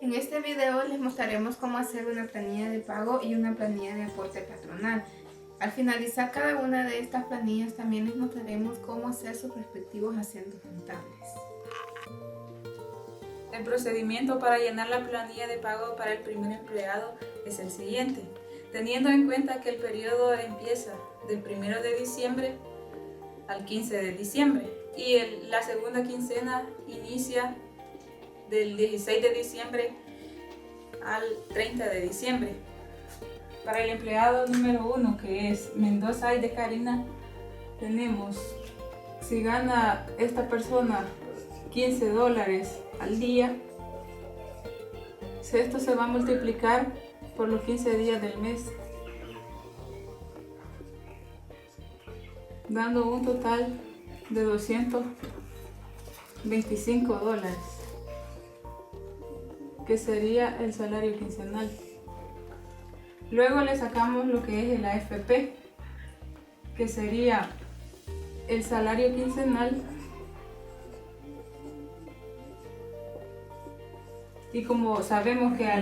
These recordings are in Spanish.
En este video les mostraremos cómo hacer una planilla de pago y una planilla de aporte patronal. Al finalizar cada una de estas planillas también les mostraremos cómo hacer sus respectivos asientos contables. El procedimiento para llenar la planilla de pago para el primer empleado es el siguiente. Teniendo en cuenta que el periodo empieza del 1 de diciembre al 15 de diciembre y la segunda quincena inicia del 16 de diciembre al 30 de diciembre. Para el empleado número 1, que es Mendoza Aide Karina, tenemos, si gana esta persona $15 al día, esto se va a multiplicar por los 15 días del mes, dando un total de $225, que sería el salario quincenal. Luego le sacamos lo que es el AFP, que sería el salario quincenal, y como sabemos que a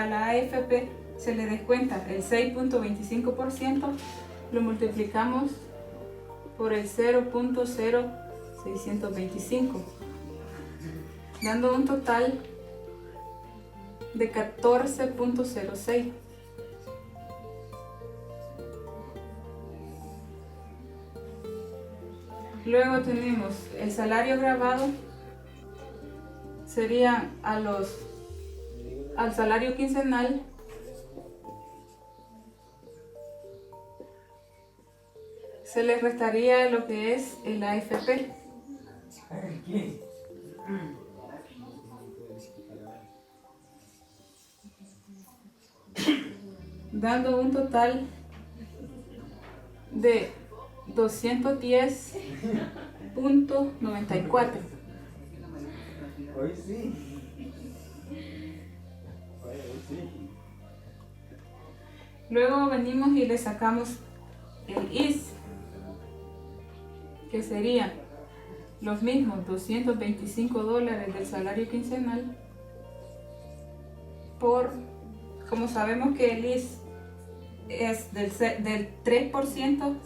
la AFP se le descuenta el 6.25%, lo multiplicamos por el 0.0625, dando un total de 14.06. Luego tenemos el salario grabado, sería al salario quincenal se le restaría lo que es el AFP, dando un total de 210.94. Hoy sí. Hoy sí. Luego venimos y le sacamos el IS, que serían los mismos $225 del salario quincenal, como sabemos que el IS es del 3%,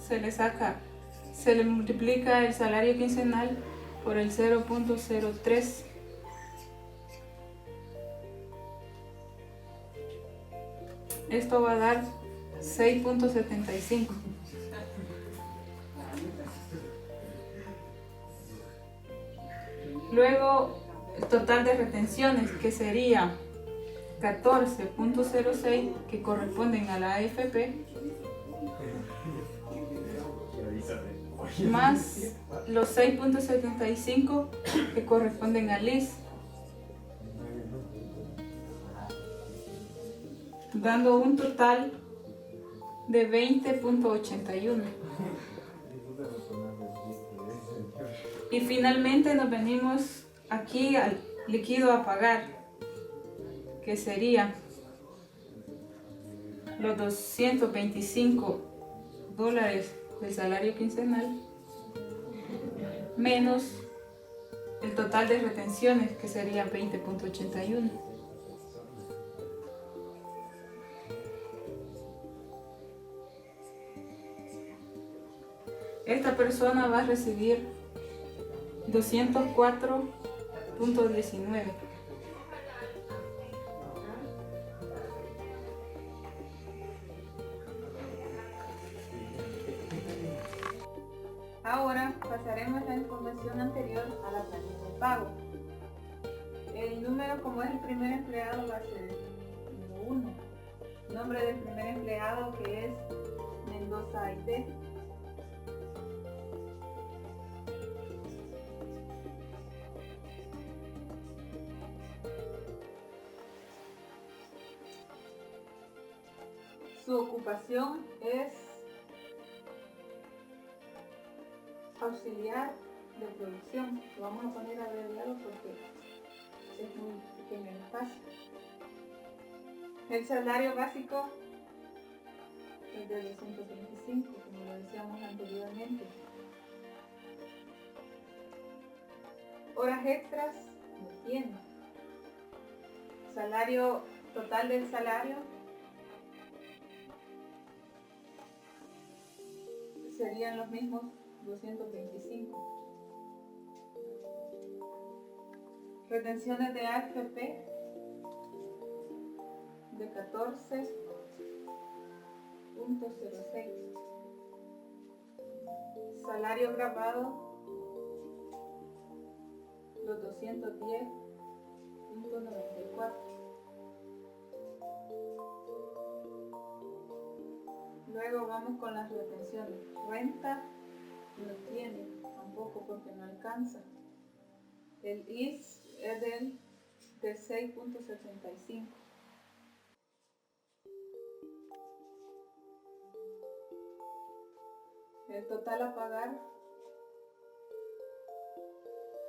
se le multiplica el salario quincenal por el 0.03. Esto va a dar 6.75. Luego el total de retenciones, que sería 14.06, que corresponden a la AFP, más los 6.75 que corresponden al IS, dando un total de 20.81. Y finalmente nos venimos aquí al líquido a pagar, que sería los $225 del salario quincenal menos el total de retenciones, que sería 20.81. Esta persona va a recibir 204.19. Ahora pasaremos la información anterior a la planilla de pago. El número, como es el primer empleado, va a ser el número 1. Nombre del primer empleado, que es Mendoza Aide. Su ocupación es auxiliar de producción. Lo vamos a poner abreviado porque es muy pequeño el espacio. El salario básico es de 225, como lo decíamos anteriormente. Horas extras no tiene. Salario total del salario serían los mismos 225. Retenciones de AFP de 14.06. Salario grabado los 210.94. Luego vamos con las retenciones. Renta no tiene tampoco porque no alcanza. El IS es de 6.75. El total a pagar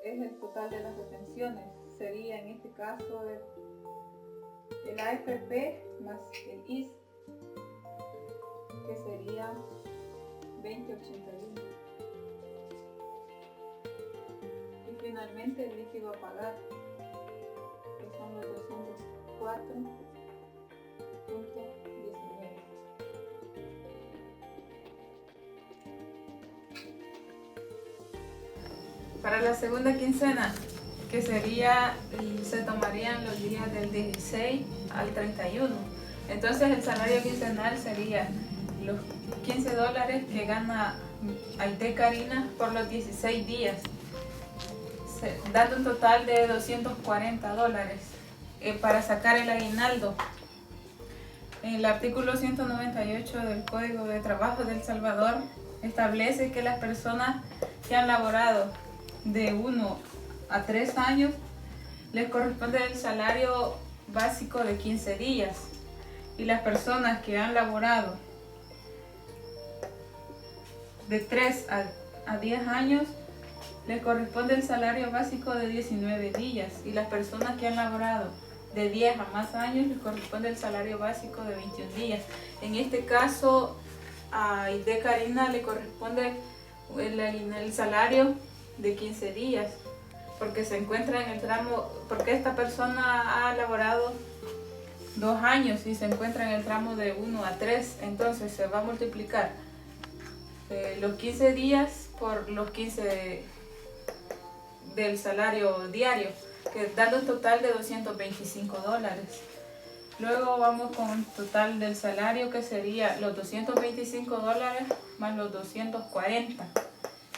es el total de las retenciones. Sería en este caso el AFP más el IS, que sería 20.81. Y finalmente el líquido a pagar, que son los 204.19. Para la segunda quincena, que sería, se tomarían los días del 16 al 31. Entonces el salario quincenal sería los $15 que gana Aide Karina por los 16 días, dando un total de $240 para sacar el aguinaldo. El artículo 198 del Código de Trabajo de El Salvador establece que las personas que han laborado de 1 a 3 años les corresponde el salario básico de 15 días, y las personas que han laborado de 3 a 10 años les corresponde el salario básico de 19 días, y las personas que han laborado de 10 a más años les corresponde el salario básico de 21 días. En este caso a Aide Karina le corresponde el salario de 15 días, porque se encuentra en el tramo, porque esta persona ha laborado 2 años y se encuentra en el tramo de 1 a 3, entonces se va a multiplicar los 15 días por los 15 del salario diario, que dando un total de $225. Luego vamos con un total del salario que sería los $225 más los 240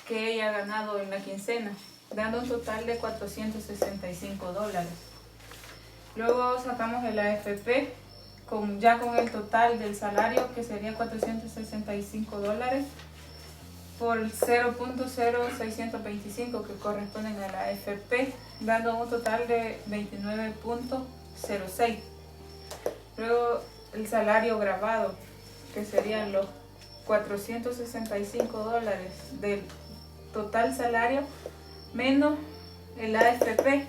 que ella ha ganado en la quincena, dando un total de $465. Luego sacamos el AFP ya con el total del salario, que sería $465 por el 0.0625 que corresponden a la AFP, dando un total de 29.06. Luego el salario grabado, que serían los $465 del total salario menos el AFP,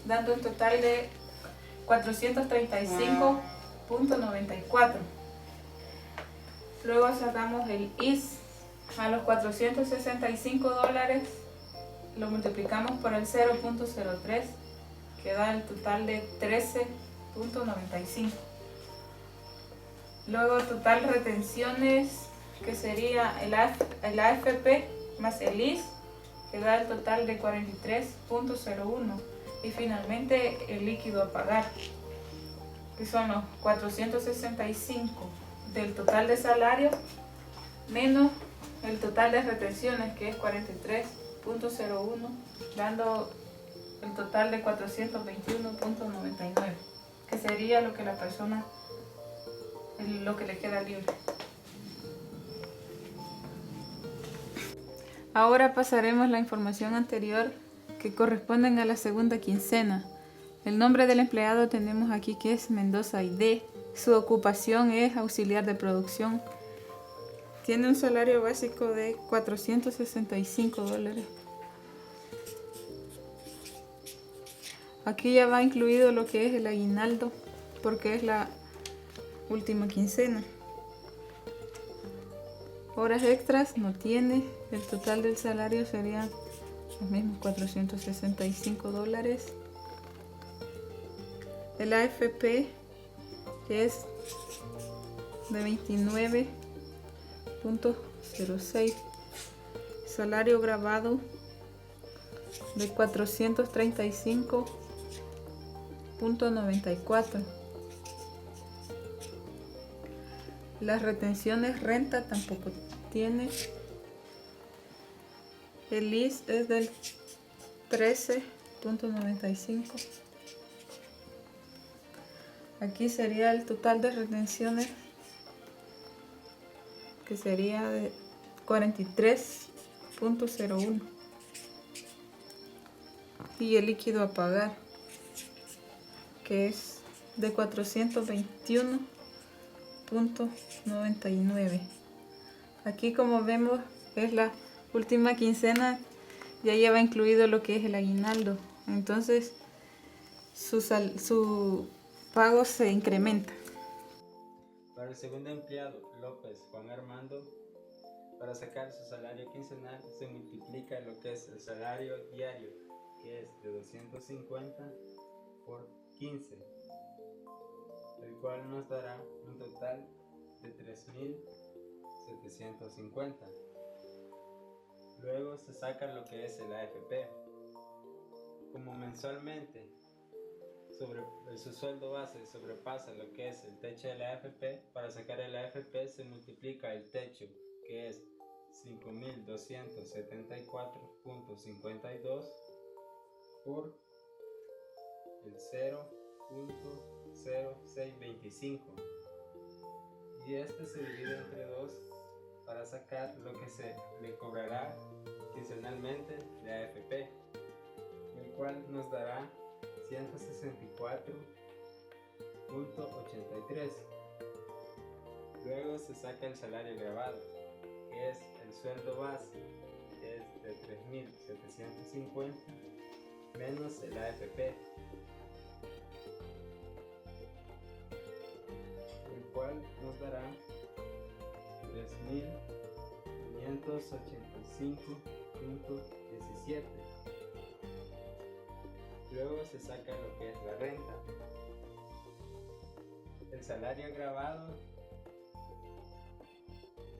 dando un total de 435.94. Luego sacamos el IS. A los $465 lo multiplicamos por el 0.03, que da el total de 13.95. Luego total retenciones, que sería el AFP más el IS, que da el total de 43.01. Y finalmente el líquido a pagar, que son los 465 del total de salario menos el total de retenciones, que es 43.01, dando el total de 421.99, que sería lo que la persona, lo que le queda libre. Ahora pasaremos la información anterior que corresponden a la segunda quincena. El nombre del empleado tenemos aquí que es Mendoza Aide. Su ocupación es auxiliar de producción. Tiene un salario básico de $465. Aquí ya va incluido lo que es el aguinaldo, porque es la última quincena. Horas extras no tiene. El total del salario sería los mismos $465. El AFP es de 29.06. Salario grabado de 435.94. Las retenciones renta tampoco tiene. El IS es del 13.95. Aquí sería el total de retenciones, que sería de 43.01. Y el líquido a pagar, que es de 421.99. Aquí, como vemos, es la última quincena, ya lleva incluido lo que es el aguinaldo. Entonces su pago se incrementa. Para el segundo empleado, López Juan Armando, para sacar su salario quincenal se multiplica lo que es el salario diario, que es de 250 por 15, el cual nos dará un total de 3.750. Luego se saca lo que es el AFP. Como mensualmente su sueldo base sobrepasa lo que es el techo de la AFP, para sacar el AFP se multiplica el techo, que es 5.274.52, por el 0.0625, y este se divide entre 2 para sacar lo que se le cobrará quincenalmente de AFP, el cual nos dará 164.83. Luego se saca el salario grabado, que es el sueldo base, que es de 3.750 menos el AFP, el cual nos dará 3.585.17. Luego se saca lo que es la renta. El salario agravado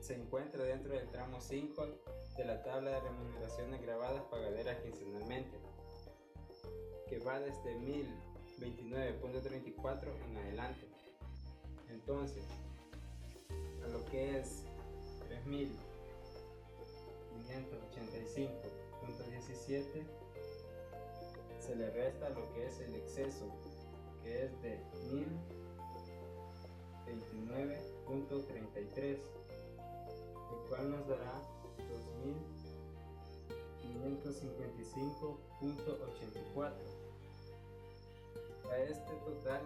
se encuentra dentro del tramo 5 de la tabla de remuneraciones gravadas pagaderas quincenalmente, que va desde 1029.34 en adelante. Entonces, a lo que es 3.585.17 se le resta lo que es el exceso, que es de 1029.33, el cual nos dará 2.555.84. A este total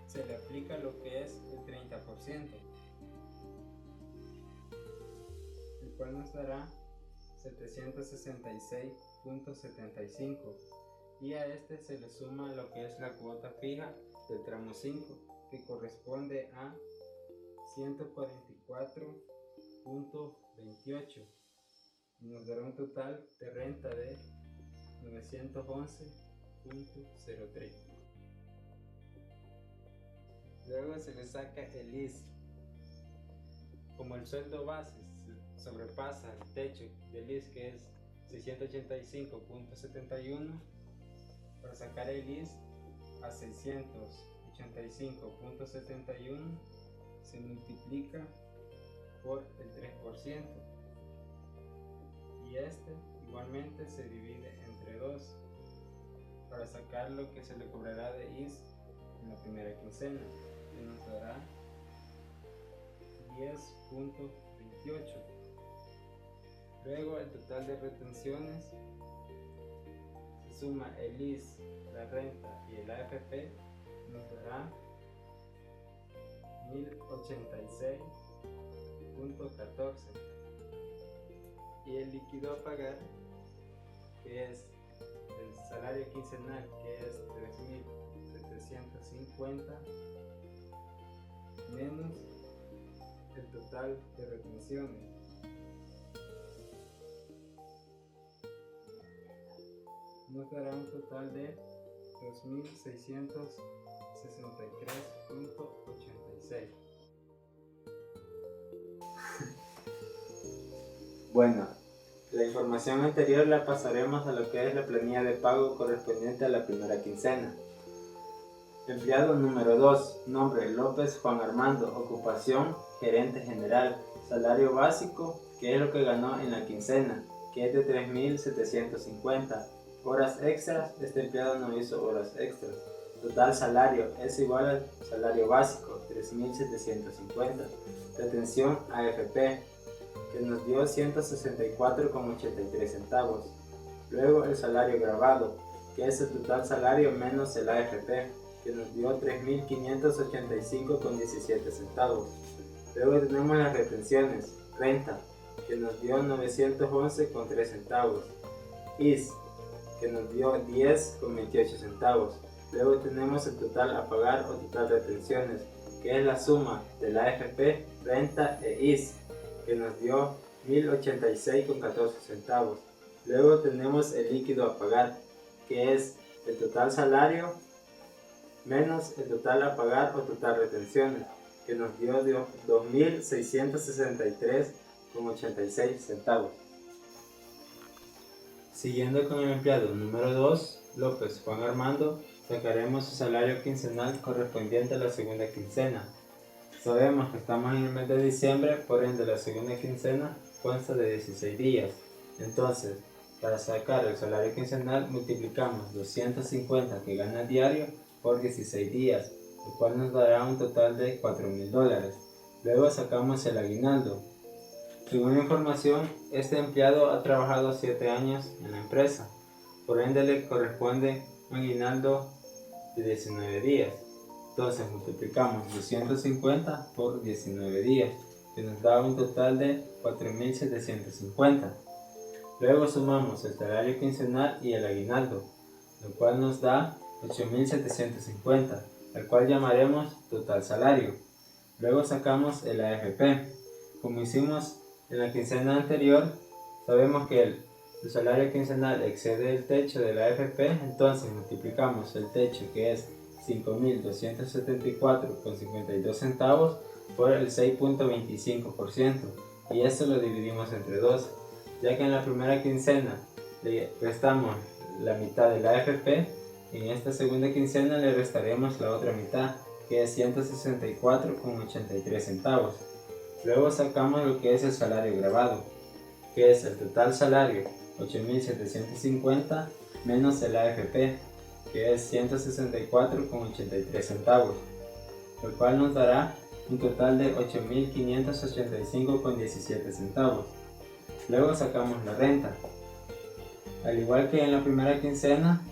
se le aplica lo que es el 30%, el cual nos dará 766.75, y a este se le suma lo que es la cuota fija del tramo 5, que corresponde a 144.28, y nos dará un total de renta de 911.03. Luego se le saca el IS. Como el sueldo base sobrepasa el techo del IS, que es 685.71, para sacar el IS a 685.71 se multiplica por el 3%, y este igualmente se divide entre 2 para sacar lo que se le cobrará de IS en la primera quincena, que nos dará 10.28. Luego el total de retenciones se suma el IS, la renta y el AFP, nos dará 1086.14, y el líquido a pagar, que es el salario quincenal, que es 3.750 menos el total de retenciones, nos dará un total de 2.663.86. Bueno, la información anterior la pasaremos a lo que es la planilla de pago correspondiente a la primera quincena. Empleado número 2, nombre López Juan Armando, ocupación gerente general, salario básico, que es lo que ganó en la quincena, que es de 3.750. Horas extras, este empleado no hizo horas extras. Total salario es igual al salario básico, 3.750. Retención AFP, que nos dio 164,83 centavos. Luego el salario grabado, que es el total salario menos el AFP, que nos dio 3.585,17 centavos. Luego tenemos las retenciones, renta, que nos dio 911,3 centavos. IS, que nos dio 10,28 centavos. Luego tenemos el total a pagar o total retenciones, que es la suma de la AFP, renta e IS, que nos dio 1.086,14 centavos. Luego tenemos el líquido a pagar, que es el total salario menos el total a pagar o total retenciones, que nos dio 2.663,86 centavos. Siguiendo con el empleado número 2, López Juan Armando, sacaremos su salario quincenal correspondiente a la segunda quincena. Sabemos que estamos en el mes de diciembre, por ende la segunda quincena consta de 16 días. Entonces, para sacar el salario quincenal multiplicamos 250 que gana diario por 16 días, lo cual nos dará un total de $4.000. Luego sacamos el aguinaldo. Según la información, este empleado ha trabajado 7 años en la empresa, por ende le corresponde un aguinaldo de 19 días. Entonces multiplicamos 250 por 19 días, que nos da un total de 4.750. Luego sumamos el salario quincenal y el aguinaldo, lo cual nos da 8.750, al cual llamaremos total salario. Luego sacamos el AFP. Como hicimos en la quincena anterior, sabemos que el salario quincenal excede el techo de la AFP, entonces multiplicamos el techo, que es 5.274,52 centavos, por el 6.25%, y esto lo dividimos entre 2, ya que en la primera quincena le restamos la mitad de la AFP, y en esta segunda quincena le restaremos la otra mitad, que es 164,83 centavos. Luego sacamos lo que es el salario grabado, que es el total salario 8.750 menos el AFP, que es 164,83 centavos, lo cual nos dará un total de 8.585,17 centavos. Luego sacamos la renta. Al igual que en la primera quincena,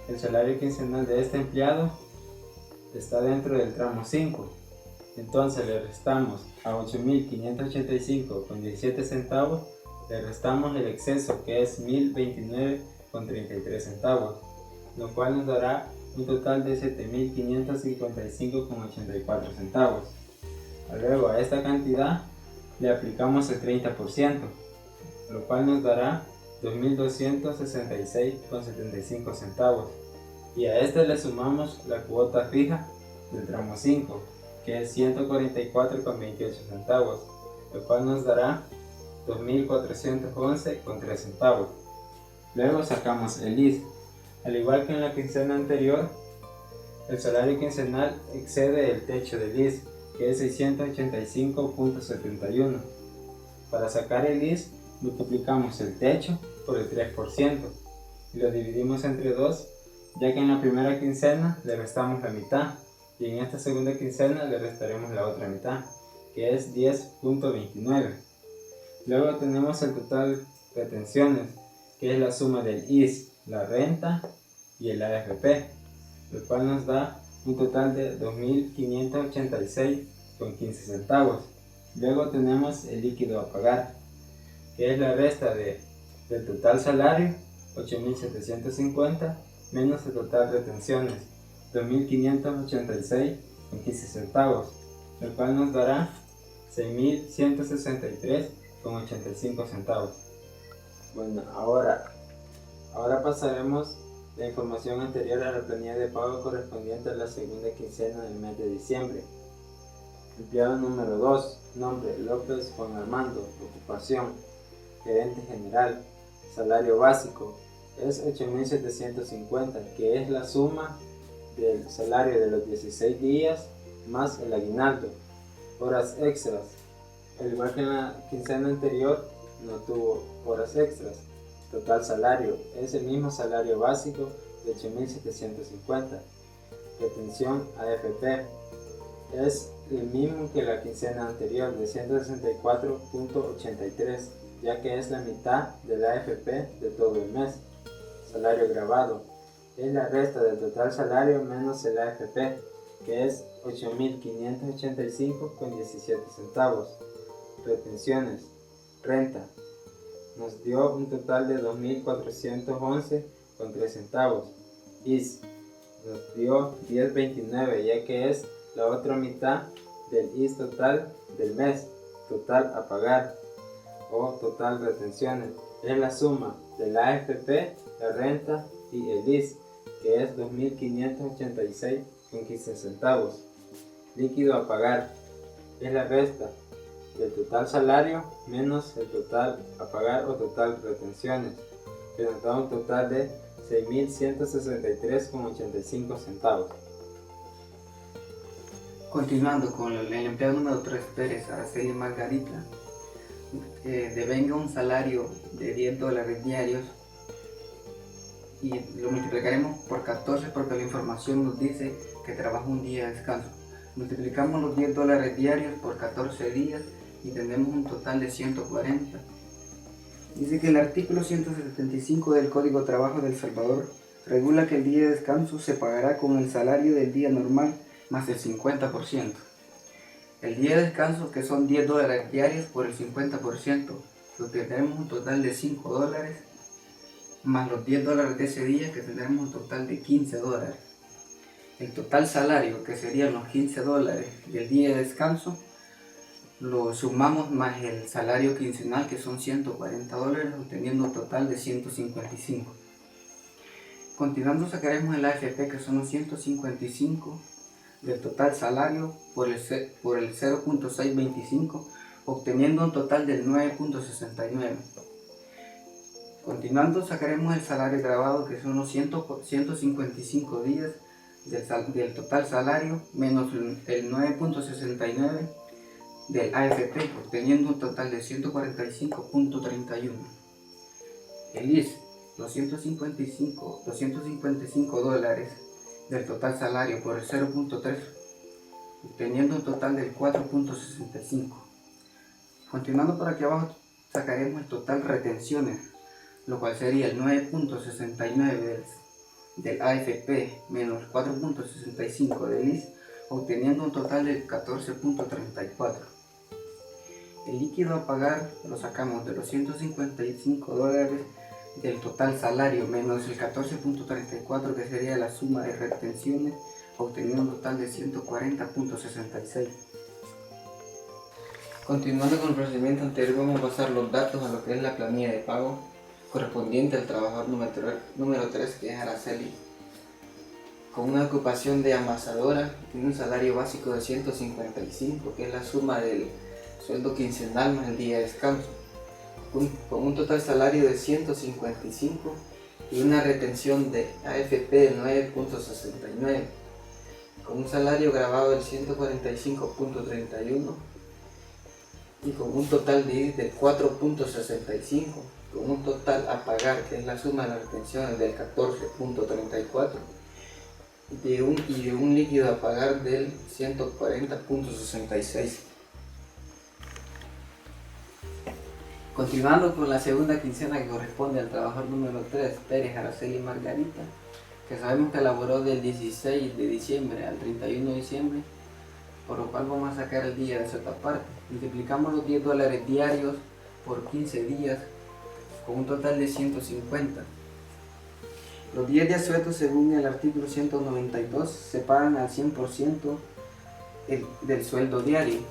el salario quincenal de este empleado está dentro del tramo 5. Entonces le restamos a 8.585,17 centavos, le restamos el exceso, que es 1.029,33 centavos, lo cual nos dará un total de 7.555,84 centavos. Luego a esta cantidad le aplicamos el 30%, lo cual nos dará 2.266,75 centavos, y a este le sumamos la cuota fija del tramo 5, que es 144,28 centavos, lo cual nos dará 2.411,3 centavos. Luego sacamos el IS. Al igual que en la quincena anterior, el salario quincenal excede el techo del IS, que es 685,71. Para sacar el IS, multiplicamos el techo por el 3% y lo dividimos entre 2, ya que en la primera quincena le restamos la mitad y en esta segunda quincena le restaremos la otra mitad, que es 10,29. Luego tenemos el total retenciones, que es la suma del IS, la renta y el AFP, lo cual nos da un total de 2.586,15 centavos. Luego tenemos el líquido a pagar, que es la resta del total salario, 8.750, menos el total retenciones, 2.586,15 centavos, el cual nos dará 6.163,85 centavos. Bueno, ahora pasaremos la información anterior a la planilla de pago correspondiente a la segunda quincena del mes de diciembre. Empleado número 2, nombre López Juan Armando, ocupación gerente general, salario básico es 8.750, que es la suma del salario de los 16 días más el aguinaldo. Horas extras, al igual que en la quincena anterior no tuvo horas extras. Total salario es el mismo salario básico de 8.750. Retención AFP es el mismo que la quincena anterior de 164.83, ya que es la mitad de la AFP de todo el mes. Salario grabado es la resta del total salario menos el AFP, que es 8.585,17 centavos. Retenciones, renta, nos dio un total de 2.411,3 centavos. IS nos dio 10.29, ya que es la otra mitad del IS total del mes, total a pagar o total retenciones. Es la suma de la AFP, la renta y el IS, que es 2.586,15 centavos. Líquido a pagar es la resta del total salario menos el total a pagar o total retenciones, que nos da un total de 6.163,85 centavos. Continuando con el empleado número 3, Pérez Araceli Margarita, devenga un salario de $10 diarios y lo multiplicaremos por 14 porque la información nos dice que trabaja un día de descanso. Multiplicamos los $10 diarios por 14 días y tenemos un total de 140. Dice que el artículo 175 del Código de Trabajo de El Salvador regula que el día de descanso se pagará con el salario del día normal más el 50%. El día de descanso, que son $10 diarios por el 50%, lo que tenemos un total de $5, más los $10 de ese día, que tendremos un total de $15. El total salario, que serían los $15 del día de descanso, lo sumamos más el salario quincenal, que son $140, obteniendo un total de 155. Continuando, sacaremos el AFP, que son los 155 del total salario por el 0.625, obteniendo un total del 9.69. Continuando, sacaremos el salario grabado, que son los 155 días del total salario menos el 9.69 del AFP, obteniendo un total de 145.31. El IS, los $155 del total salario por el 0.3, obteniendo un total del 4.65. Continuando por aquí abajo, sacaremos el total retenciones, lo cual sería el 9.69 del AFP menos 4.65 del IS, obteniendo un total de 14.34. El líquido a pagar lo sacamos de los $155 del total salario menos el 14.34, que sería la suma de retenciones, obteniendo un total de 140.66. Continuando con el procedimiento anterior, vamos a pasar los datos a lo que es la planilla de pago correspondiente al trabajador número 3, que es Araceli, con una ocupación de amasadora, tiene un salario básico de 155, que es la suma del sueldo quincenal más el día de descanso, con un total salario de 155 y una retención de AFP de 9.69, con un salario grabado del 145.31 y con un total de IS del 4.65, con un total a pagar, que es la suma de las retenciones, del 14.34 y de un líquido a pagar del 140.66. Continuando con la segunda quincena, que corresponde al trabajador número 3, Pérez Araceli Margarita, que sabemos que elaboró del 16 de diciembre al 31 de diciembre, por lo cual vamos a sacar el día de cierta parte. Multiplicamos los $10 diarios por 15 días, con un total de 150. Los 10 días sueltos, según el artículo 192, se pagan al 100% del sueldo diario.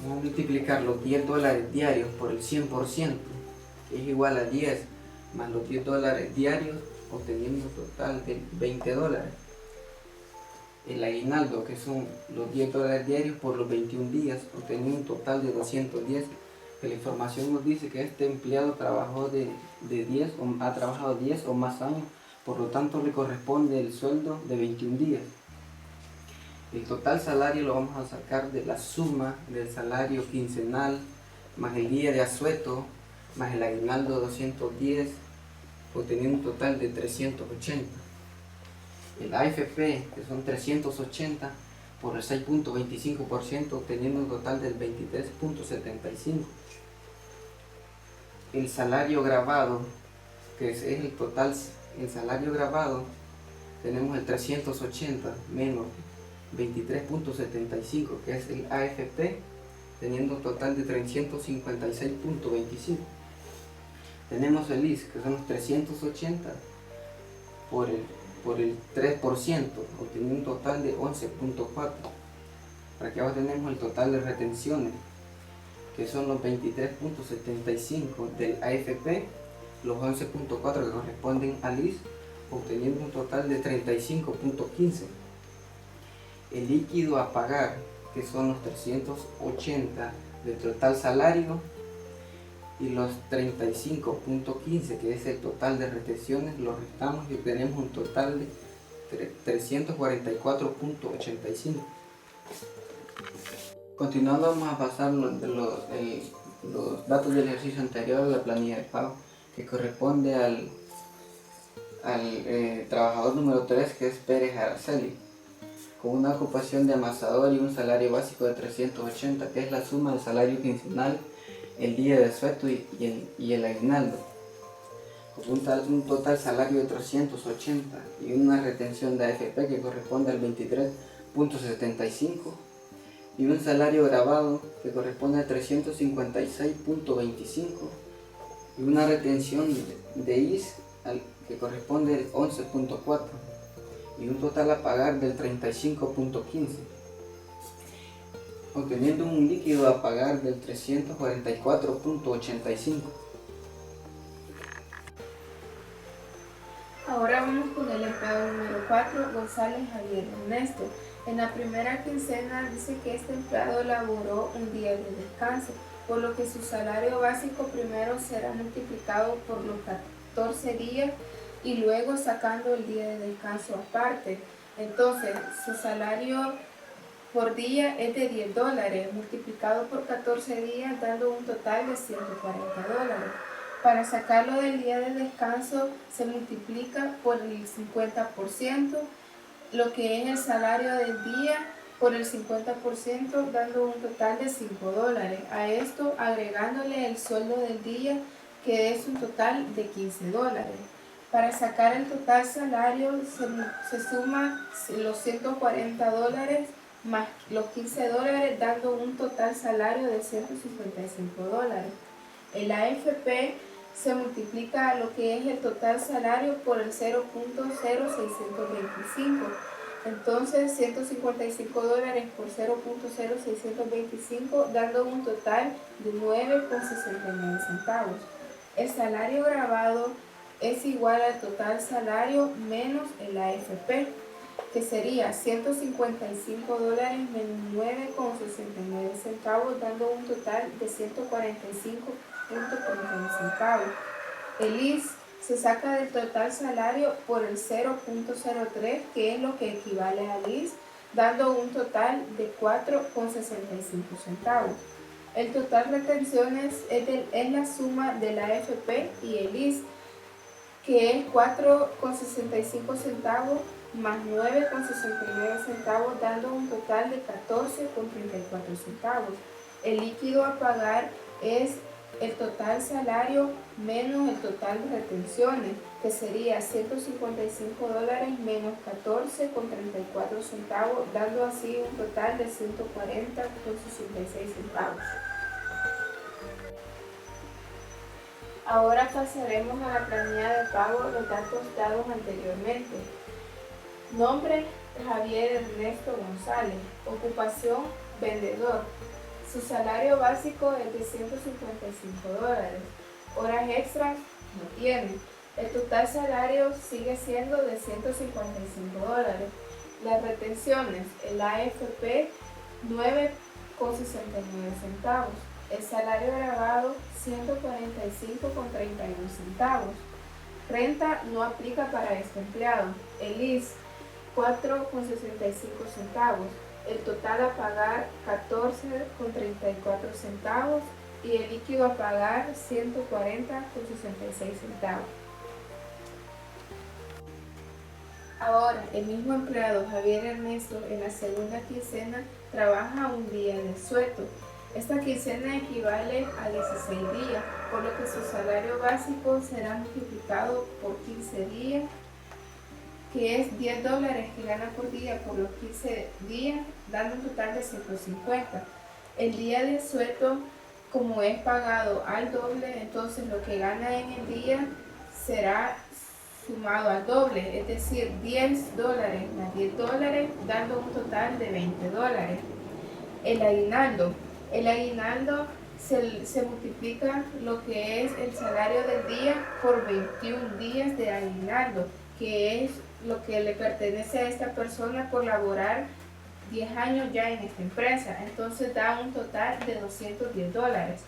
Vamos a multiplicar los $10 diarios por el 100%, que es igual a 10, más los $10 diarios, obteniendo un total de $20. El aguinaldo, que son los $10 diarios por los 21 días, obteniendo un total de 210. Que la información nos dice que este empleado trabajó ha trabajado 10 o más años, por lo tanto le corresponde el sueldo de 21 días. El total salario lo vamos a sacar de la suma del salario quincenal, más el día de asueto, más el aguinaldo 210, obteniendo un total de 380. El AFP, que son 380 por el 6.25%, obteniendo un total del 23.75. El salario grabado, que es el total, el salario grabado, tenemos el 380 menos 23.75, que es el AFP, teniendo un total de 356.25. Tenemos el IS, que son los 380 por el 3%, obteniendo un total de 11.4. Para aquí abajo tenemos el total de retenciones, que son los 23.75 del AFP, los 11.4 que corresponden al IS, obteniendo un total de 35.15. El líquido a pagar, que son los 380 del total salario, y los 35.15, que es el total de retenciones, los restamos y obtenemos un total de 344.85. Continuando, vamos a pasar los datos del ejercicio anterior de la planilla de pago, que corresponde al trabajador número 3, que es Pérez Araceli, con una ocupación de amasador y un salario básico de 380, que es la suma del salario quincenal, el día de asueto y el aguinaldo, con un total salario de 380 y una retención de AFP que corresponde al 23.75 y un salario grabado que corresponde al 356.25 y una retención de IS que corresponde al 11.4 y un total a pagar del 35.15, obteniendo un líquido a pagar del 344.85. Ahora vamos con el empleado número 4, González Javier Ernesto. En la primera quincena dice que este empleado laboró un día de descanso, por lo que su salario básico primero será multiplicado por los 14 días y luego sacando el día de descanso aparte. Entonces, su salario por día es de $10, multiplicado por 14 días, dando un total de $140. Para sacarlo del día de descanso, se multiplica por el 50%, lo que es el salario del día, por el 50%, dando un total de $5. A esto agregándole el sueldo del día, que es un total de $15. Para sacar el total salario se suma los $140 más los $15, dando un total salario de $155. El AFP se multiplica lo que es el total salario por el 0.0625. Entonces, $155 por 0.0625, dando un total de 9,69 centavos. El salario grabado es igual al total salario menos el AFP, que sería $155 menos 9,69 centavos, dando un total de 145,41 centavos. El IS se saca del total salario por el 0.03, que es lo que equivale al IS, dando un total de 4,65 centavos. El total retenciones es la suma de la AFP y el IS, que es 4,65 centavos más 9,69 centavos, dando un total de 14,34 centavos. El líquido a pagar es el total salario menos el total de retenciones, que sería $155 menos 14,34 centavos, dando así un total de 140,66 centavos. Ahora pasaremos a la planilla de pago, los datos dados anteriormente. Nombre: Javier Ernesto González. Ocupación: vendedor. Su salario básico es de $155. Horas extras: no tiene. El total salario sigue siendo de $155. Las retenciones, el AFP 9,69 centavos. El salario agravado 145,31 centavos. Renta no aplica para este empleado. El IS 4,65 centavos. El total a pagar 14,34 centavos y el líquido a pagar 140,66 centavos. Ahora, el mismo empleado Javier Ernesto en la segunda quincena trabaja un día de asueto. Esta quincena equivale a 16 días, por lo que su salario básico será multiplicado por 15 días, que es $10 que gana por día por los 15 días, dando un total de 150. El día de asueto, como es pagado al doble, entonces lo que gana en el día será sumado al doble, es decir, $10 más $10, dando un total de $20. El aguinaldo se multiplica lo que es el salario del día por 21 días de aguinaldo, que es lo que le pertenece a esta persona por laborar 10 años ya en esta empresa. Entonces da un total de $210.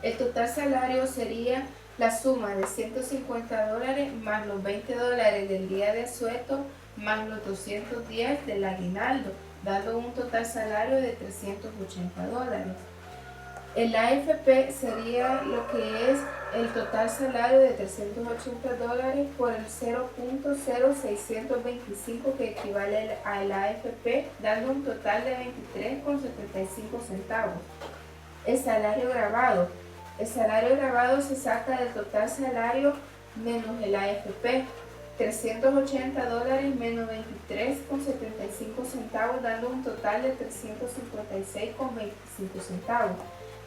El total salario sería la suma de $150 más los $20 del día de asueto más los 210 del aguinaldo, dando un total salario de $380. El AFP sería lo que es el total salario de $380 por el 0.0625 que equivale al AFP, dando un total de 23,75 centavos. El salario agravado. El salario agravado se saca del total salario menos el AFP. $380 menos 23,75 centavos, dando un total de 356,25 centavos.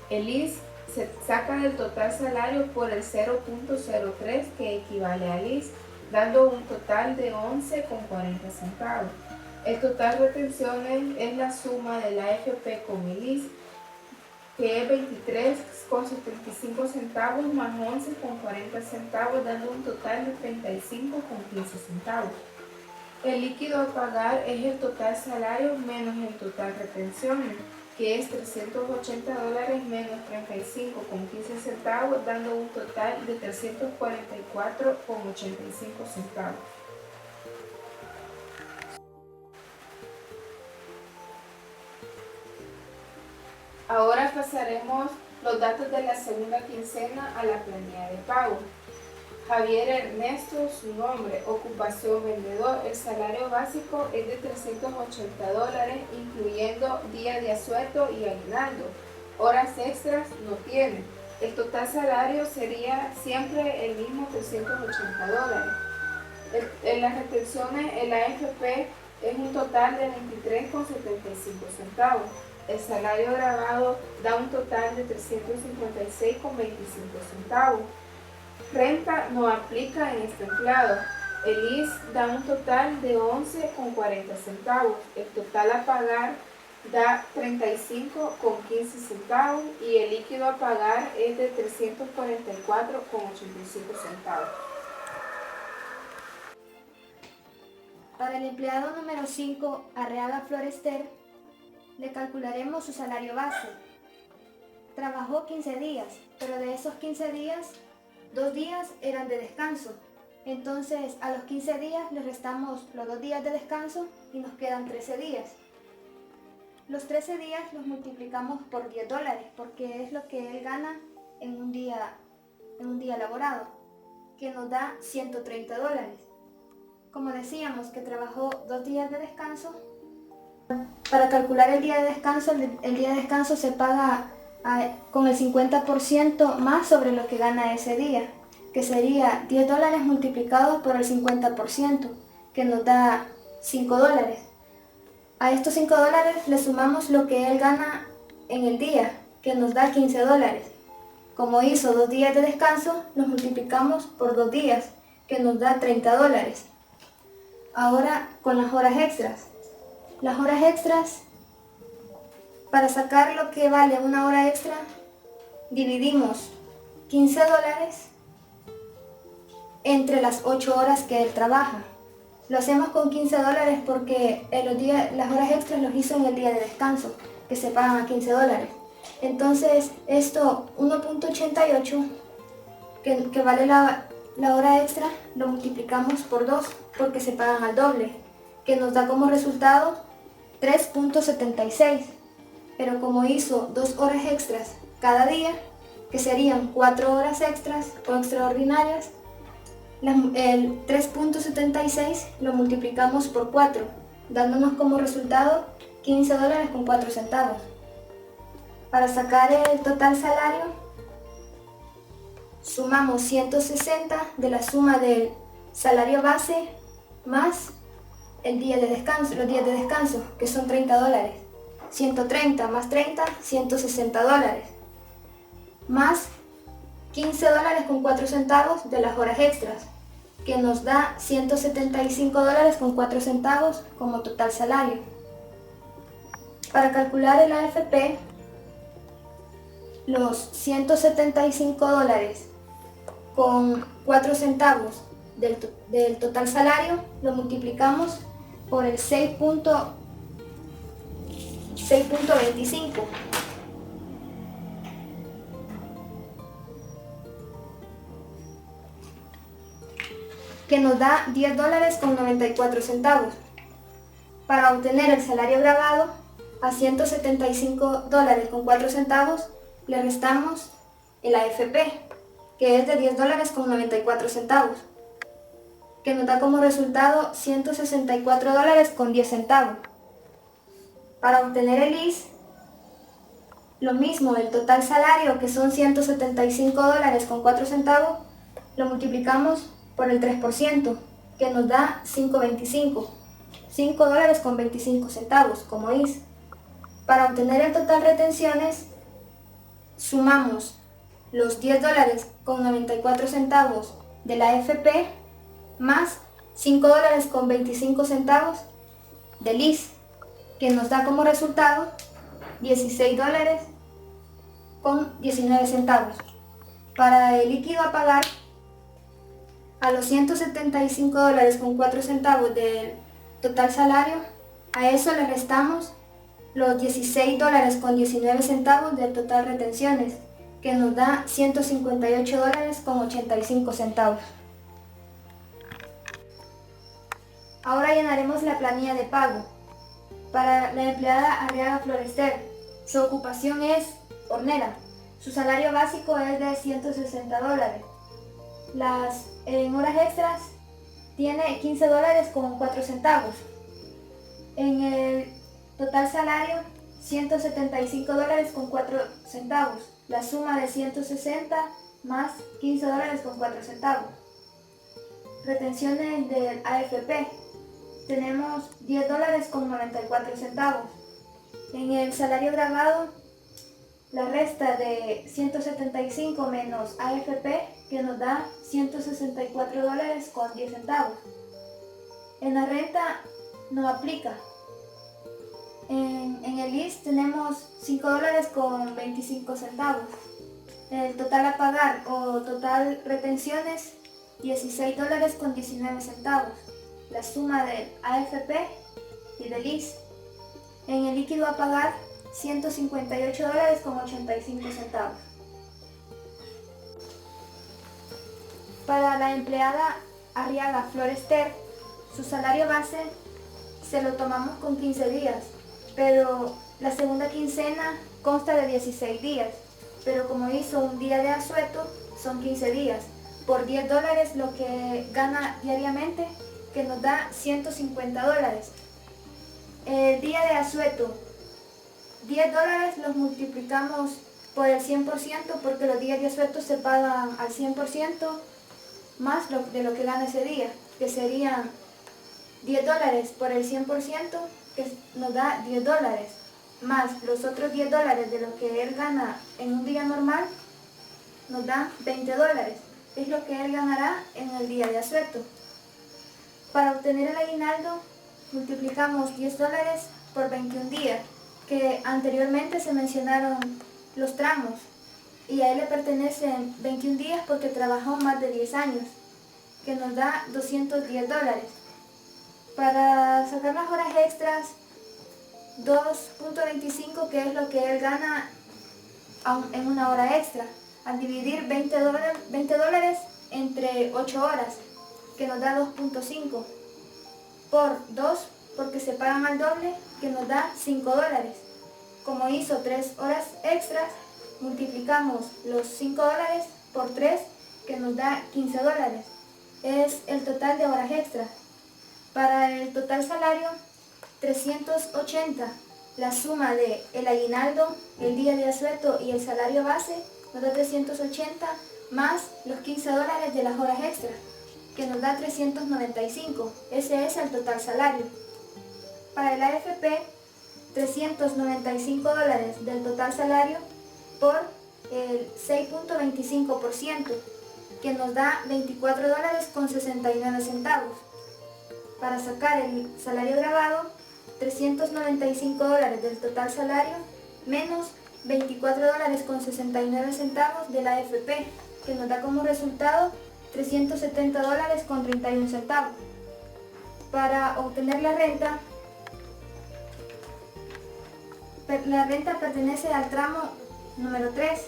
El IS se saca del total salario por el 0.03 que equivale al IS, dando un total de 11,40 centavos. El total retenciones es la suma del AFP con el IS, que es 23,75 centavos más 11,40 centavos, dando un total de 35,15 centavos. El líquido a pagar es el total salario menos el total retenciones, que es $380 menos 35,15 centavos, dando un total de 344,85 centavos. Ahora pasaremos los datos de la segunda quincena a la planilla de pago. Javier Ernesto, su nombre, ocupación vendedor, el salario básico es de $380, incluyendo día de asueto y aguinaldo. Horas extras no tiene. El total salario sería siempre el mismo, $380. En las retenciones, el AFP es un total de 23,75 centavos. El salario agravado da un total de 356,25 centavos. Renta no aplica en este empleado. El IS da un total de 11,40 centavos. El total a pagar da 35,15 centavos y el líquido a pagar es de 344,85 centavos. Para el empleado número 5, Arreaga Florester, le calcularemos su salario base. Trabajó 15 días, pero de esos 15 días, 2 días eran de descanso. Entonces, a los 15 días le restamos los 2 días de descanso y nos quedan 13 días. Los 13 días los multiplicamos por $10, porque es lo que él gana en un día laborado, que nos da $130. Como decíamos que trabajó 2 días de descanso, para calcular el día de descanso, el día de descanso se paga con el 50% más sobre lo que gana ese día, que sería $10 multiplicado por el 50%, que nos da $5. A estos $5 le sumamos lo que él gana en el día, que nos da $15. Como hizo 2 días de descanso, los multiplicamos por 2 días, que nos da $30. Ahora con las horas extras. Las horas extras, para sacar lo que vale una hora extra, dividimos $15 entre las 8 horas que él trabaja. Lo hacemos con $15 porque las horas extras los hizo en el día de descanso, que se pagan a $15. Entonces esto 1.88 que vale la hora extra, lo multiplicamos por 2 porque se pagan al doble, que nos da como resultado 3.76. Pero como hizo 2 horas extras cada día, que serían 4 horas extras o extraordinarias, el 3.76 lo multiplicamos por 4, dándonos como resultado $15.04. Para sacar el total salario, sumamos 160 de la suma del salario base más los días de descanso, que son $30. 130 más 30, $160. Más $15.04 de las horas extras, que nos da $175.04 como total salario. Para calcular el AFP, los $175 con 4 centavos del total salario lo multiplicamos por el 6.25, que nos da $10.94. Para obtener el salario gravado, a $175.04 le restamos el AFP, que es de $10.94, que nos da como resultado $164.10. Para obtener el IS, lo mismo, el total salario, que son $175.04, lo multiplicamos por el 3%, que nos da $5.25 como IS. Para obtener el total retenciones, sumamos los $10.94 de la AFP más $5.25 del IS, que nos da como resultado $16.19. Para el líquido a pagar, a los $175.04 del total salario, a eso le restamos los $16.19 del total retenciones, que nos da $158.85. Ahora llenaremos la planilla de pago. Para la empleada Arriaga Florester, su ocupación es hornera. Su salario básico es de $160. En horas extras tiene $15.04. En el total salario, $175.04. La suma de 160 más $15.04. Retenciones del AFP. Tenemos $10.94. En el salario gravado, la resta de 175 menos AFP, que nos da $164.10. En la renta no aplica. En el IS tenemos $5.25. El total a pagar o total retenciones, $16.19. La suma del AFP y del IS. En el líquido a pagar, $158.85. Para la empleada Arriaga Florester, su salario base se lo tomamos con 15 días, pero la segunda quincena consta de 16 días, pero como hizo un día de asueto, son 15 días. Por $10 lo que gana diariamente, que nos da $150. El día de asueto, $10 los multiplicamos por el 100%, porque los días de asueto se pagan al 100% más de lo que gana ese día, que serían $10 por el 100%, que nos da $10, más los otros $10 de lo que él gana en un día normal, nos da $20. Es lo que él ganará en el día de asueto. Para obtener el aguinaldo, multiplicamos $10 por 21 días, que anteriormente se mencionaron los tramos, y a él le pertenecen 21 días porque trabajó más de 10 años. que nos da $210. Para sacar las horas extras, 2.25, que es lo que él gana en una hora extra, al dividir $20 entre 8 horas, que nos da 2.5, por 2, porque se pagan al doble, que nos da $5. Como hizo 3 horas extras, multiplicamos los $5 por 3, que nos da $15. Es el total de horas extras. Para el total salario, 380, la suma de el aguinaldo, el día de asueto y el salario base, nos da 380, más los $15 de las horas extras, que nos da 395. Ese es el total salario. Para el AFP, $395 del total salario por el 6.25%, que nos da $24.69. Para sacar el salario grabado, $395 del total salario menos $24.69 de la AFP, que nos da como resultado $370.31. Para obtener la renta pertenece al tramo número 3.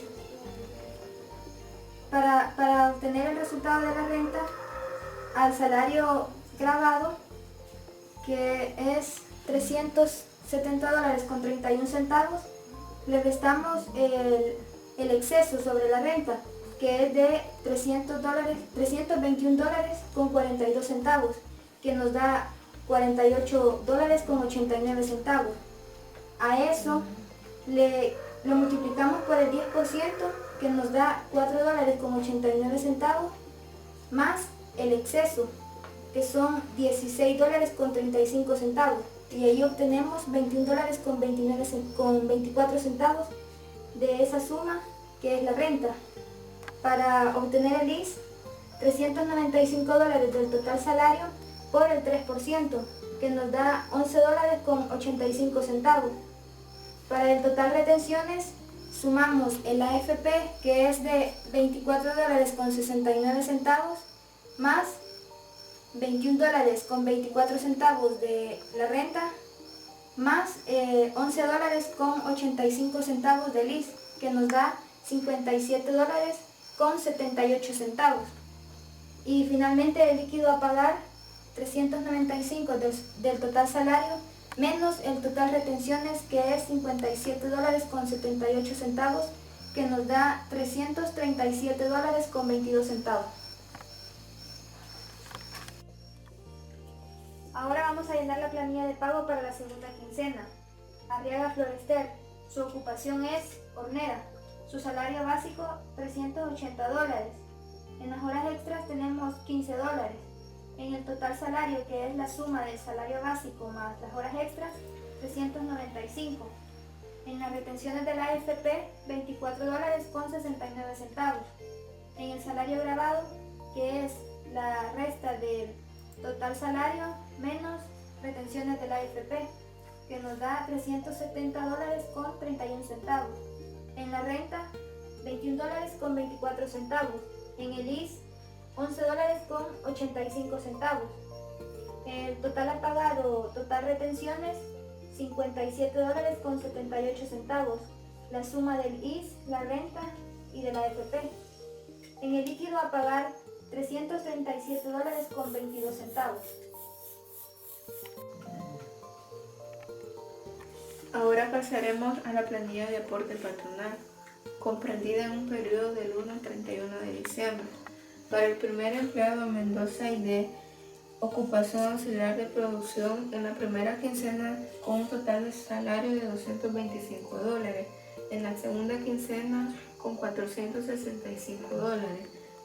Para obtener el resultado de la renta, al salario grabado, que es $370.31, le restamos el exceso sobre la renta, que es de $321.42, que nos da $48.89. A eso lo multiplicamos por el 10%, que nos da $4.89, más el exceso, que son $16.35, y ahí obtenemos $21.24 de esa suma, que es la renta. Para obtener el IS, $395 del total salario por el 3%, que nos da $11.85. Para el total retenciones, sumamos el AFP, que es de $24.69, más $21.24 de la renta, más $11.85 del IS, que nos da $57.78. Y finalmente el líquido a pagar, 395 del total salario, menos el total retenciones, que es $57.78, que nos da $337.22. Ahora vamos a llenar la planilla de pago para la segunda quincena. Arriaga Florester, su ocupación es hornera. Su salario básico, $380. En las horas extras tenemos $15. En el total salario, que es la suma del salario básico más las horas extras, 395. En las retenciones de la AFP, $24.69. En el salario grabado, que es la resta del total salario menos retenciones de la AFP, que nos da $370.31. En la renta, $21.24. En el IS, $11.85. El total a pagar o total retenciones, $57.78. La suma del IS, la renta y de la AFP. En el líquido a pagar, $337.22. Ahora pasaremos a la planilla de aporte patronal, comprendida en un periodo del 1 al 31 de diciembre. Para el primer empleado Mendoza ID, ocupación auxiliar de producción en la primera quincena con un total de salario de $225. En la segunda quincena con $465.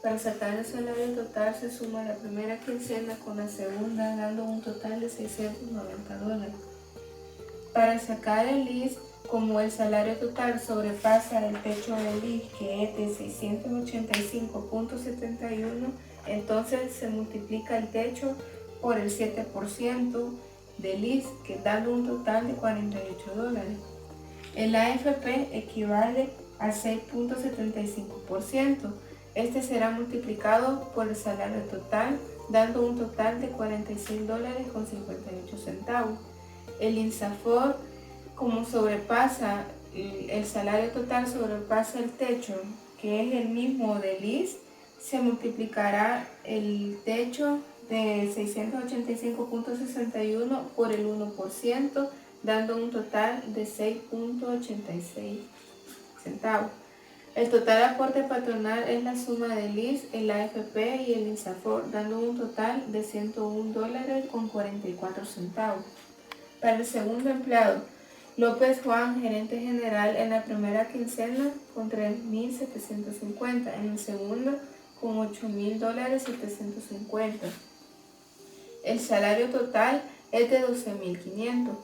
Para sacar el salario total se suma la primera quincena con la segunda, dando un total de $690. Para sacar el IS, como el salario total sobrepasa el techo del IS, que es de 685.71, entonces se multiplica el techo por el 7% del IS, que dando un total de $48. El AFP equivale al 6.75%. Este será multiplicado por el salario total, dando un total de $46.58. El INSAFOR, como sobrepasa el salario total, sobrepasa el techo, que es el mismo del IS, se multiplicará el techo de 685.61 por el 1%, dando un total de 6.86 centavos. El total aporte patronal es la suma del IS, el AFP y el INSAFOR, dando un total de $101.44. Para el segundo empleado, López Juan, gerente general, en la primera quincena con $3.750, en el segundo con $8.750. El salario total es de $12.500.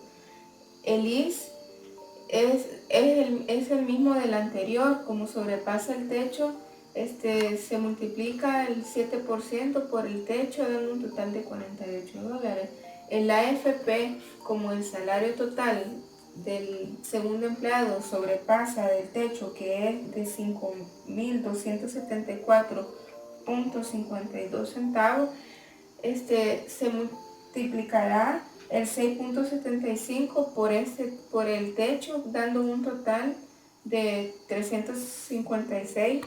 El IS es el mismo del anterior, como sobrepasa el techo, se multiplica el 7% por el techo, dando un total de $48. El AFP, como el salario total del segundo empleado sobrepasa del techo, que es de $5.274.52 centavos, se multiplicará el 6.75 por el techo, dando un total de $356.03.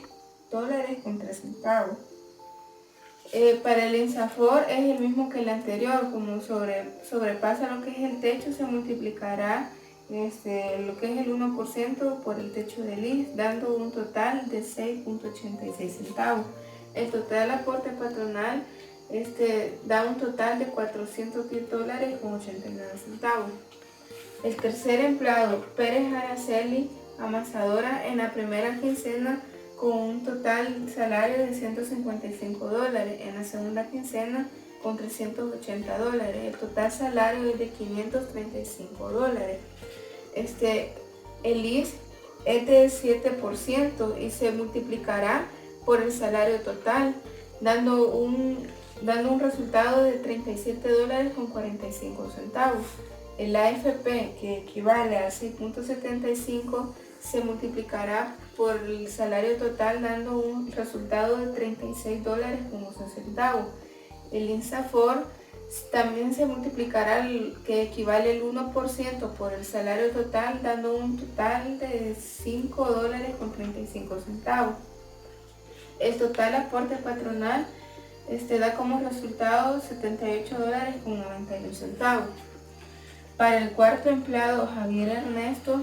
Para el INSAFOR es el mismo que el anterior, como sobrepasa lo que es el techo, se multiplicará lo que es el 1% por el techo del IS, dando un total de 6.86 centavos. El total aporte patronal da un total de $410.89. El tercer empleado, Pérez Araceli, amasadora, en la primera quincena con un total salario de $155, en la segunda quincena con $380. El total salario es de $535. El IS es del 7% y se multiplicará por el salario total, dando un resultado de $37.45. El AFP, que equivale a 6.75, se multiplicará por el salario total, dando un resultado de $36.11. El INSAFOR también se multiplicará, que equivale al 1% por el salario total, dando un total de $5.35. El total aporte patronal da como resultado $78.91. Para el cuarto empleado, Javier Ernesto,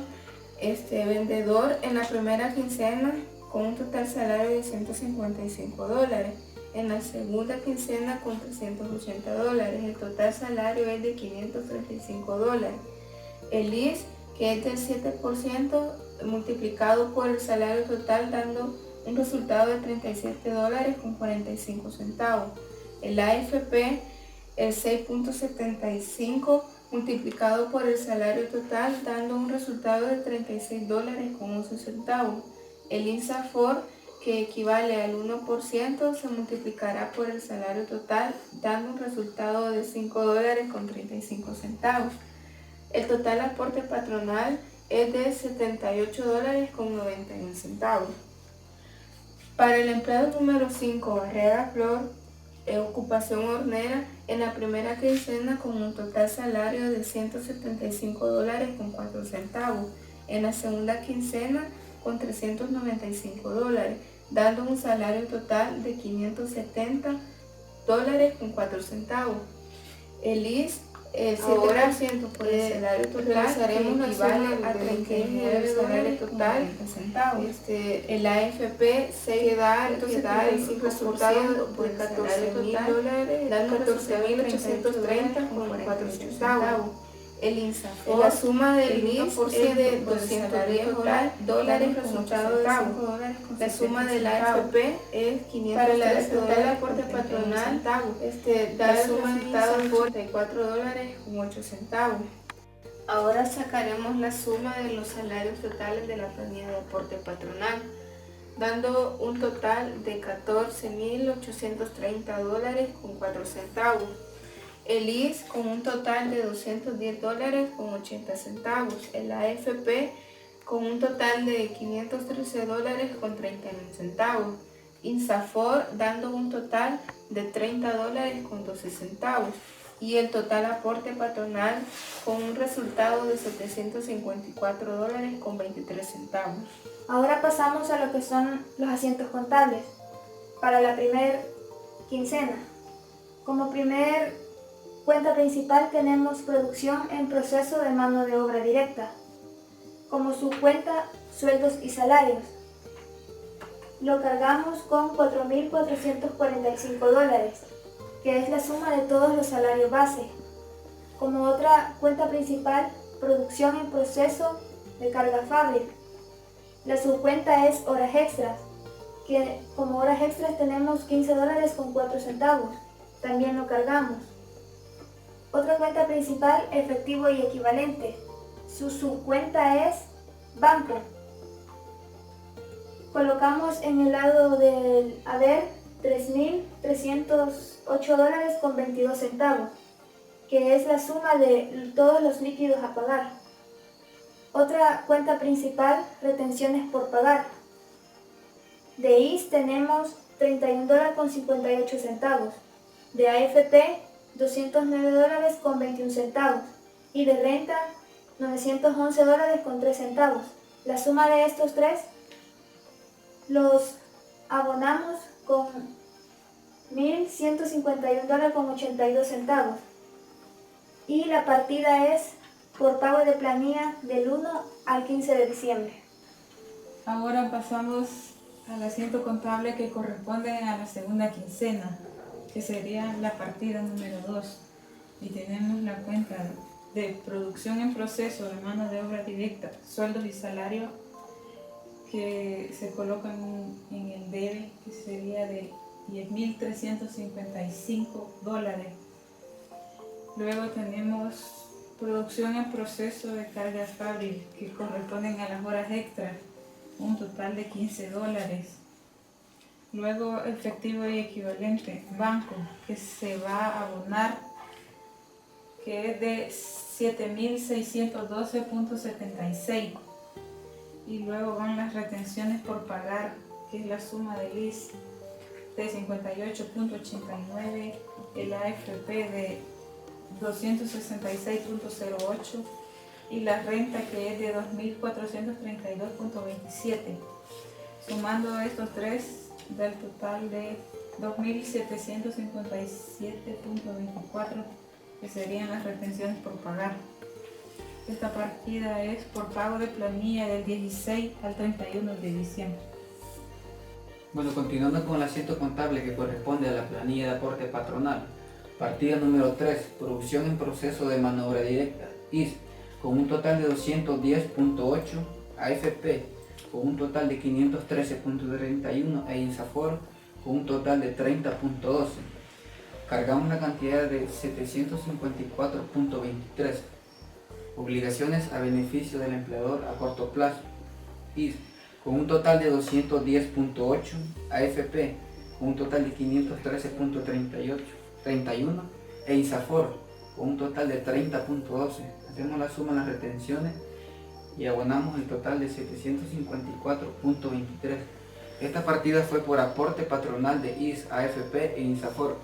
vendedor, en la primera quincena con un total salario de $155, en la segunda quincena con $380. El total salario es de $535. El IS, que es del 7%, multiplicado por el salario total, dando un resultado de $37.45. El AFP, el 6.75, multiplicado por el salario total, dando un resultado de $36.11. El INSAFOR, que equivale al 1%, se multiplicará por el salario total, dando un resultado de $5.35. El total aporte patronal es de $78.91. Para el empleado número 5, Barrera Flor, ocupación hornera, en la primera quincena con un total salario de $175.04, en la segunda quincena con $395, dando un salario total de $570.04. El IS, el 7% por el salario total, que equivale a $39 total. El AFP se da el resultado por el $14.000, dando $14.830.04. El INSAFOR, la suma del IS es de $210 resultado de $5. La suma del AFP es $500. Para el total aporte patronal, da el resultado por $34.08. Ahora sacaremos la suma de los salarios totales de la planilla de aporte patronal, dando un total de $14.830.04. El IS con un total de $210.80. El AFP con un total de $513.31. INSAFOR dando un total de $30.12 y el total aporte patronal con un resultado de $754.23. Ahora pasamos a lo que son los asientos contables para la primera quincena. Como primer cuenta principal tenemos producción en proceso de mano de obra directa. Como subcuenta, sueldos y salarios. Lo cargamos con $4.445, que es la suma de todos los salarios base. Como otra cuenta principal, producción en proceso de carga fábrica. La subcuenta es horas extras, que como horas extras tenemos $15.04, también lo cargamos. Otra cuenta principal, efectivo y equivalente. Su subcuenta es banco. Colocamos en el lado del haber $3.308.22, que es la suma de todos los líquidos a pagar. Otra cuenta principal, retenciones por pagar. De IS tenemos $31.58, de AFP $209.21 y de renta $911.03. La suma de estos tres los abonamos con $1.151.82 y la partida es por pago de planilla del 1 al 15 de diciembre. Ahora pasamos al asiento contable que corresponde a la segunda quincena, que sería la partida número 2. Y tenemos la cuenta de producción en proceso de mano de obra directa, sueldos y salarios, que se colocan en el debe, que sería de $10.355. Luego tenemos producción en proceso de cargas fábricas, que corresponden a las horas extras, un total de $15. Luego efectivo y equivalente, banco, que se va a abonar, que es de $7.612.76. Y luego van las retenciones por pagar, que es la suma del IS de 58.89, el AFP de 266.08 y la renta, que es de 2.432.27. Sumando estos tres del total de 2.757.24, que serían las retenciones por pagar. Esta partida es por pago de planilla del 16 al 31 de diciembre. Bueno, continuando con el asiento contable que corresponde a la planilla de aporte patronal. Partida número 3, producción en proceso de mano de obra directa, IS, con un total de 210.8, AFP, con un total de 513.31 e INSAFOR, con un total de 30.12. Cargamos la cantidad de 754.23. Obligaciones a beneficio del empleador a corto plazo, IS, con un total de 210.8, AFP, con un total de 513.31 e INSAFOR, con un total de 30.12. Hacemos la suma en las retenciones y abonamos el total de 754.23. Esta partida fue por aporte patronal de IS, AFP e INSAFOR.